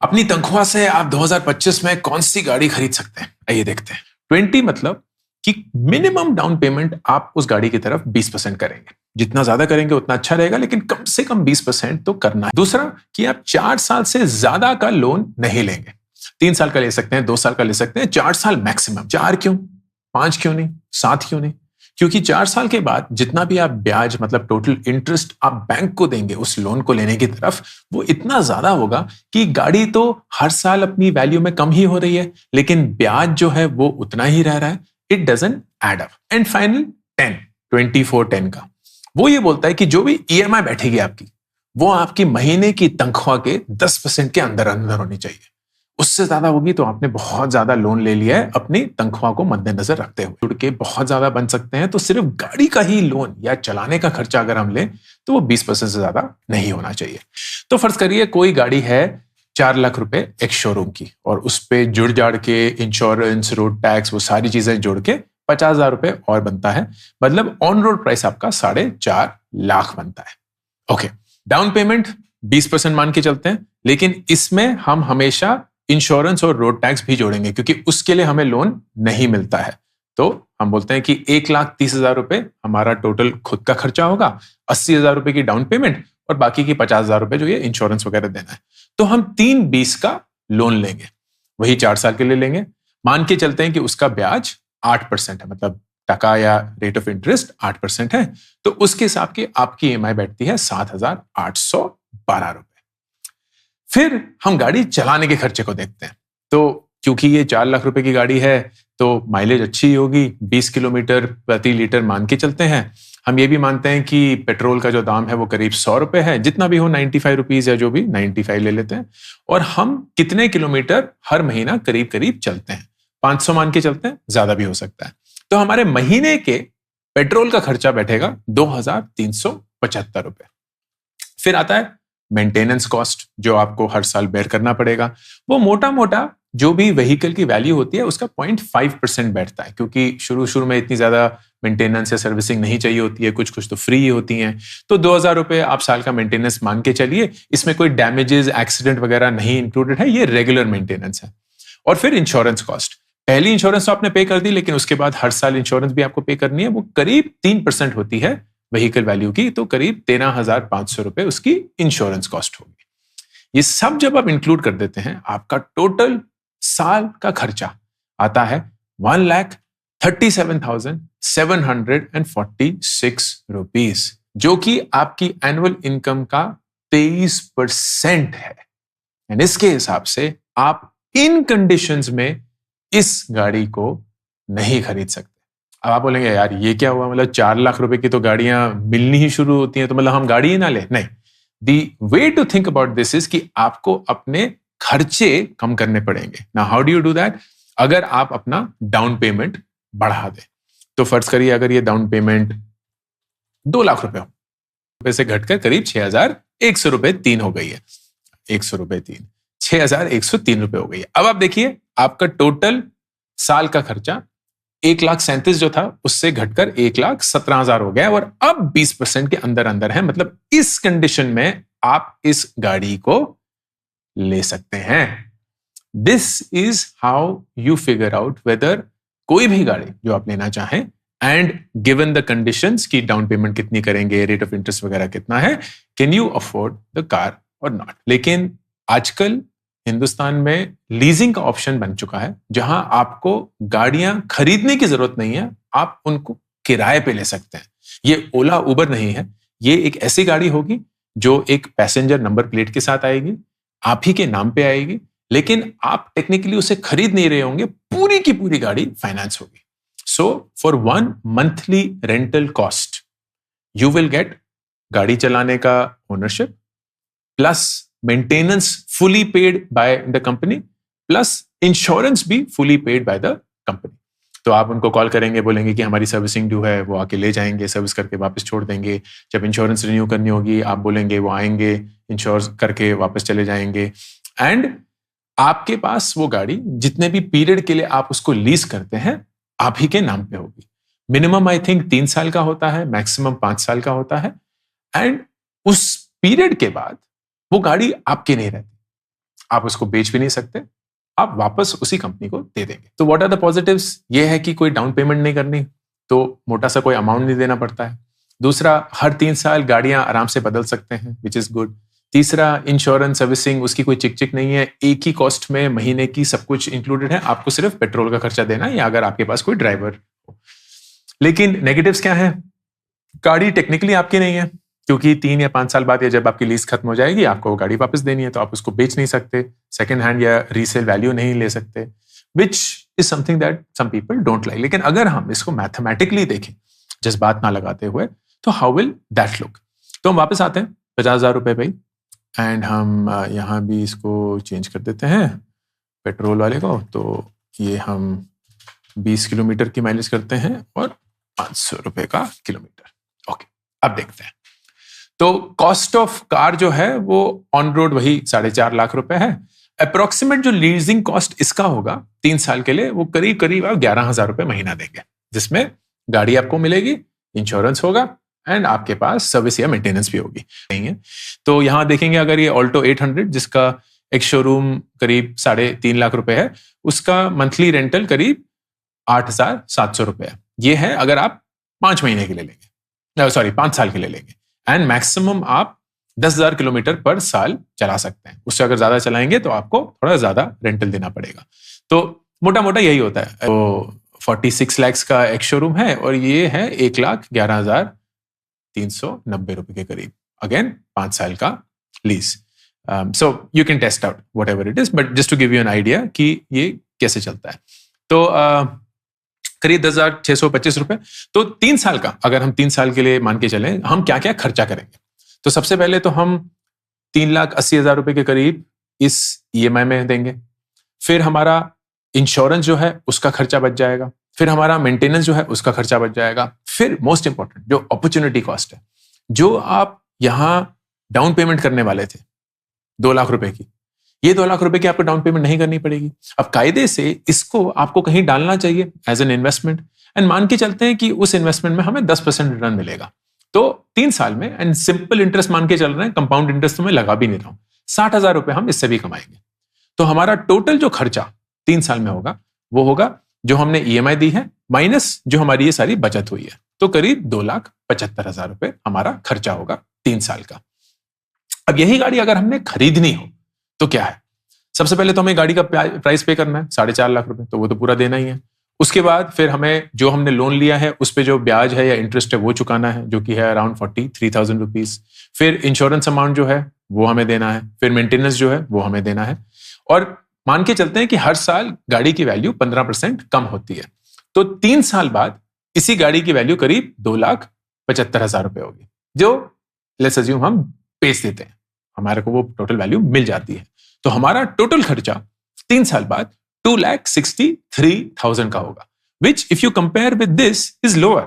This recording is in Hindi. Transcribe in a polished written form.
अपनी तनख्वाह से आप 2025 में कौन सी गाड़ी खरीद सकते हैं? आइए देखते हैं। 20 मतलब कि मिनिमम डाउन पेमेंट आप उस गाड़ी की तरफ 20% करेंगे। जितना ज्यादा करेंगे उतना अच्छा रहेगा, लेकिन कम से कम 20% तो करना है। दूसरा कि आप 4 साल से ज्यादा का लोन नहीं लेंगे। 3 साल का ले सकते हैं, 2 साल का ले सकते हैं, 4 साल मैक्सिमम। 4 क्यों, 5 क्यों नहीं, 7 क्यों नहीं? क्योंकि 4 साल के बाद जितना भी आप ब्याज मतलब टोटल इंटरेस्ट आप बैंक को देंगे उस लोन को लेने की तरफ, वो इतना ज्यादा होगा कि गाड़ी तो हर साल अपनी वैल्यू में कम ही हो रही है, लेकिन ब्याज जो है वो उतना ही रह रहा है। It doesn't add up. And final 24-10 का वो ये बोलता है कि जो भी ईएमआई बैठेगी आपकी, वो आपकी महीने की तनख्वाह के 10% के अंदर अंदर होनी चाहिए। उससे ज्यादा होगी तो आपने बहुत ज्यादा लोन ले लिया है अपनी तनख्वाह को मद्देनजर रखते हुए। जुड़ के बहुत ज्यादा बन सकते हैं, तो सिर्फ गाड़ी का ही लोन या चलाने का खर्चा अगर हम लें तो वो 20% से ज्यादा नहीं होना चाहिए। तो फर्ज करिए कोई गाड़ी है 4 लाख रुपए एक शोरूम की, और उस पे जुड़ जाड़ के इंश्योरेंस, रोड टैक्स, वो सारी चीजें जोड़ के 50,000 रुपए और बनता है। मतलब ऑन रोड प्राइस आपका 4.5 लाख बनता है। ओके, डाउन पेमेंट 20% मान के चलते हैं, लेकिन इसमें हम हमेशा इंश्योरेंस और रोड टैक्स भी जोड़ेंगे क्योंकि उसके लिए हमें लोन नहीं मिलता है। तो हम बोलते हैं कि 1,30,000 रुपए हमारा टोटल खुद का खर्चा होगा, 80,000 रुपए की डाउन पेमेंट और बाकी की 50,000 रुपए जो ये इंश्योरेंस वगैरह देना है। तो हम 320 का लोन लेंगे, वही 4 साल के लिए लेंगे। मान के चलते हैं कि उसका ब्याज 8% है, मतलब टका या रेट ऑफ इंटरेस्ट 8% है। तो उसके हिसाब की आपकी ईएमआई बैठती है 7,812 रुपए। फिर हम गाड़ी चलाने के खर्चे को देखते हैं। तो क्योंकि ये 4 लाख रुपए की गाड़ी है तो माइलेज अच्छी ही होगी, 20 किलोमीटर प्रति लीटर मान के चलते हैं। हम ये भी मानते हैं कि पेट्रोल का जो दाम है वो करीब 100 रुपए है, जितना भी हो 95 रुपीज या जो भी 95 ले लेते हैं। और हम कितने किलोमीटर हर महीना करीब करीब चलते हैं, 500 मान के चलते हैं, ज्यादा भी हो सकता है। तो हमारे महीने के पेट्रोल का खर्चा बैठेगा 2,375 रुपए। फिर आता है मेंटेनेंस कॉस्ट, जो आपको हर साल बेयर करना पड़ेगा। वो मोटा मोटा जो भी व्हीकल की वैल्यू होती है उसका 0.5% बैठता है, क्योंकि शुरू में इतनी ज्यादा मेंटेनेंस या सर्विसिंग नहीं चाहिए होती है, कुछ तो फ्री ही होती हैं। तो 2,000 रुपए आप साल का मेंटेनेंस मान के चलिए। इसमें कोई डैमेजेस, एक्सीडेंट वगैरह नहीं इंक्लूडेड है, ये रेगुलर मेंटेनेंस है। और फिर इंश्योरेंस कॉस्ट, पहली इंश्योरेंस तो आपने पे कर दी, लेकिन उसके बाद हर साल इंश्योरेंस भी आपको पे करनी है। वो करीब 3% होती है व्हीकल वैल्यू की, तो करीब 13,500 रुपए उसकी इंश्योरेंस कॉस्ट होगी। ये सब जब आप इंक्लूड कर देते हैं, आपका टोटल साल का खर्चा आता है 1,37,746 रुपीज, जो कि आपकी एनुअल इनकम का 23% है। एंड इसके हिसाब से आप इन कंडीशंस में इस गाड़ी को नहीं खरीद सकते। अब आप बोलेंगे यार ये क्या हुआ, मतलब 4 लाख रुपए की तो गाड़ियां मिलनी ही शुरू होती हैं, तो मतलब हम गाड़ी ही ना ले? नहीं, the way to think about this is कि आपको अपने खर्चे कम करने पड़ेंगे ना। How do you do that? अगर आप अपना डाउन पेमेंट बढ़ा दें, तो फर्ज करिए अगर ये डाउन पेमेंट 2 लाख रुपए से घटकर करीब 6,100 रुपए 3 हो गई है, 100 रुपए 3, 6,103 रुपए हो गई है। अब आप देखिए आपका टोटल साल का खर्चा 1,37,000 जो था उससे घटकर 1,17,000 हो गया, और अब 20% के अंदर अंदर है। मतलब इस कंडीशन में आप इस गाड़ी को ले सकते हैं। This is how you figure out whether कोई भी गाड़ी जो आप लेना चाहें, एंड गिवन द कंडीशंस की डाउन पेमेंट कितनी करेंगे, रेट ऑफ इंटरेस्ट वगैरह कितना है, can you afford the car और नॉट। लेकिन आजकल हिंदुस्तान में लीजिंग का ऑप्शन बन चुका है, जहां आपको गाड़ियां खरीदने की जरूरत नहीं है, आप उनको किराए पे ले सकते हैं। ये ओला उबर नहीं है, ये एक ऐसी गाड़ी होगी जो एक पैसेंजर नंबर प्लेट के साथ आएगी, आप ही के नाम पे आएगी, लेकिन आप टेक्निकली उसे खरीद नहीं रहे होंगे, पूरी की पूरी गाड़ी फाइनेंस होगी। So for 1 monthly rental cost you will get गाड़ी चलाने का ownership, plus maintenance fully paid by the company, plus insurance भी fully paid by the company। तो आप उनको कॉल करेंगे, बोलेंगे कि हमारी सर्विसिंग ड्यू है, वो आके ले जाएंगे, सर्विस करके वापस छोड़ देंगे। जब इंश्योरेंस रिन्यू करनी होगी आप बोलेंगे, वो आएंगे, इंश्योर करके वापस चले जाएंगे। एंड आपके पास वो गाड़ी जितने भी पीरियड के लिए आप उसको लीज करते हैं, आप ही के नाम पे होगी। मिनिमम आई थिंक 3 साल का होता है, मैक्सिमम 5 साल का होता है। एंड उस पीरियड के बाद वो गाड़ी आपकी नहीं रहती, आप उसको बेच भी नहीं सकते, आप वापस उसी कंपनी को दे देंगे। तो व्हाट आर द पॉजिटिव्स? ये है कि कोई डाउन पेमेंट नहीं करनी, तो मोटा सा कोई अमाउंट नहीं देना पड़ता है। दूसरा, हर 3 साल गाड़ियां आराम से बदल सकते हैं, विच इज गुड। तीसरा, इंश्योरेंस सर्विसिंग उसकी कोई चिक चिक नहीं है, एक ही कॉस्ट में महीने की सब कुछ इंक्लूडेड है, आपको सिर्फ पेट्रोल का खर्चा देना है या अगर आपके पास कोई ड्राइवर हो। लेकिन नेगेटिव्स क्या है? गाड़ी टेक्निकली आपकी नहीं है, क्योंकि 3 या 5 साल बाद या जब आपकी लीज खत्म हो जाएगी आपको गाड़ी वापस देनी है, तो आप उसको बेच नहीं सकते, सेकंड हैंड या रीसेल वैल्यू नहीं ले सकते, which is something that some people don't like. लेकिन अगर हम इसको मैथमेटिकली देखें, जज्बात ना लगाते हुए, तो हाउ विल दैट लुक? तो हम वापस आते हैं 50,000 रुपए भाई, एंड हम यहाँ भी इसको चेंज कर देते हैं पेट्रोल वाले को, तो ये हम 20 किलोमीटर की माइलेज करते हैं और 500 रुपए का किलोमीटर। ओके, अब देखते हैं। तो कॉस्ट ऑफ कार जो है वो ऑन रोड वही 4.5 लाख रुपए है। अप्रोक्सीमेट जो लीजिंग कॉस्ट इसका होगा 3 साल के लिए, वो करीब करीब आप 11,000 रुपए महीना देंगे, जिसमें गाड़ी आपको मिलेगी, इंश्योरेंस होगा एंड आपके पास सर्विस या मेंटेनेंस भी होगी नहीं है। तो यहां देखेंगे अगर ये ऑल्टो 800 जिसका एक शोरूम करीब 3.5 लाख रुपए है, उसका मंथली रेंटल करीब 8,700 रुपए है। ये है अगर आप 5 महीने के लिए लेंगे, सॉरी 5 साल के लिए लेंगे, एंड मैक्सिमम आप 10,000 किलोमीटर पर साल चला सकते हैं। उससे अगर ज्यादा चलाएंगे तो आपको थोड़ा ज्यादा रेंटल देना पड़ेगा। तो मोटा मोटा यही होता है। तो 46 लाख का एक शोरूम है और ये है 1,11,390 रुपए के करीब, अगेन 5 साल का lease. So you can test out whatever it is, but just to give you an idea कि ये कैसे चलता है। तो करीब 10,625 रुपए। तो 3 साल का, अगर हम 3 साल के लिए मान के चलें, हम क्या क्या खर्चा करेंगे? तो सबसे पहले तो हम 3,80,000 रुपए के करीब इस EMI में देंगे। फिर हमारा इंश्योरेंस जो है उसका खर्चा बच जाएगा, फिर हमारा मेंटेनेंस जो है उसका खर्चा बच जाएगा। फिर मोस्ट इंपॉर्टेंट जो अपॉर्चुनिटी कॉस्ट है, जो आप यहां डाउन पेमेंट करने वाले थे 2 लाख रुपए की, ये 2 लाख रुपए की आपको डाउन पेमेंट नहीं करनी पड़ेगी। अब कायदे से इसको आपको कहीं डालना चाहिए एज एन इन्वेस्टमेंट, एंड मान के चलते हैं कि उस इन्वेस्टमेंट में हमें 10% रिटर्न मिलेगा। तो 3 साल में, एंड सिंपल इंटरेस्ट मान के चल रहे हैं, कंपाउंड इंटरेस्ट तो मैं लगा भी नहीं रहा हूं, 60,000 रुपए हम इससे भी कमाएंगे। तो हमारा टोटल जो खर्चा 3 साल में होगा वो होगा जो हमने EMI दी है माइनस जो हमारी ये सारी बचत हुई है, तो करीब 2,75,000 रुपए हमारा खर्चा होगा 3 साल का। अब यही गाड़ी अगर हमने खरीदनी हो तो क्या है? सबसे पहले तो हमें गाड़ी का प्राइस पे करना है 4.5 लाख रुपए, तो वो तो पूरा देना ही है। उसके बाद फिर हमें जो हमने लोन लिया है उस पे जो ब्याज है या इंटरेस्ट है वो चुकाना है, जो कि है अराउंड 43,000 रुपीज। फिर इंश्योरेंस अमाउंट जो है वो हमें देना है, फिर मेंटेनेंस जो है वो हमें देना है, और मान के चलते हैं कि हर साल गाड़ी की वैल्यू 15% कम होती है। तो 3 साल बाद इसी गाड़ी की वैल्यू करीब 2,75,000 रुपए होगी, जो लेट्स अज्यूम हम बेच देते हैं, हमारे को वो टोटल वैल्यू मिल जाती है। तो हमारा टोटल खर्चा 3 साल बाद 2,63,000 का होगा, which if you compare with this is lower,